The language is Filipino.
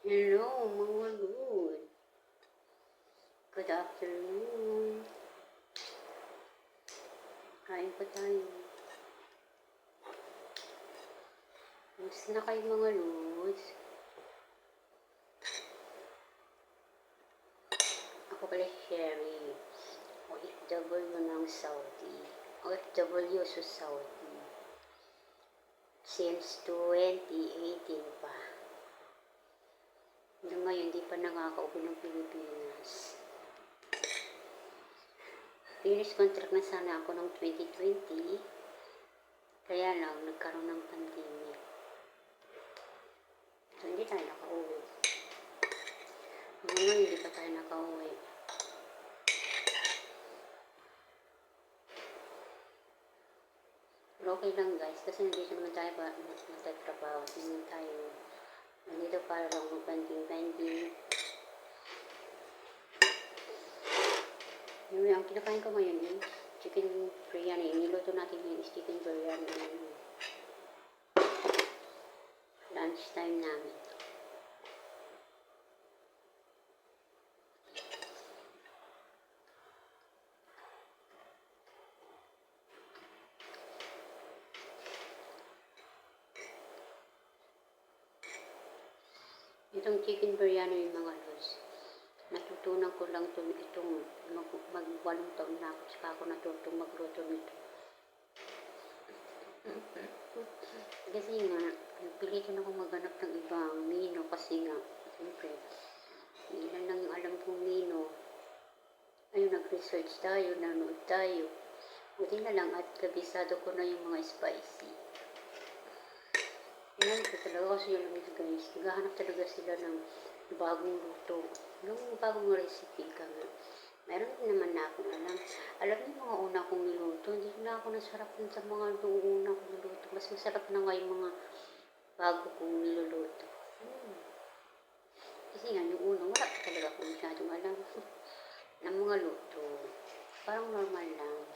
Hello, mga Lord. Good afternoon. Kain pa tayo. Gusto na kayo mga Lords. Ako pala si Sherry. OFW ng Saudi. OFW sa Saudi. Since 2018 pa. Hanggang ngayon, di pa nakakauwi ng Pilipinas. Finish contract na sana ako ng 2020. Kaya lang, nagkaroon ng pandemic. So, hindi tayo nakauwi. Ngayon, hindi pa tayo nakauwi. Pero okay lang guys, kasi nandito naman tayo pa magtatrabaho. Hindi tayo nandito para lang mag-banding-banding. Yung kinakain ko ngayon is chicken biryani. Niluto natin yung chicken biryani. Lunch time namin. Itong chicken biryani yung mga lods. Natutunan ko lang itong mag-walong taon na ako. Saka ako natutong magluto nito. Kasi nga, pilitin ako maghanap ng ibang menu kasi nga, siyempre, ilan lang yung alam kong menu. Ayun, nag-research tayo, nanood tayo. Buti na lang at kabisado ko na yung mga spicy. Yan ko talaga kasi yung mga guys, naghahanap talaga sila ng bagong luto. Yung bagong recipe ka nga. Meron din naman na akong alam. Alam niyo mga una kong niluto, hindi na ako nasarap sa mga una kong niluto. Mas masarap na nga yung mga bago kong niluluto. Kasi nga, yung una, wala talaga akong masyadong alam ng mga luto. Parang normal lang.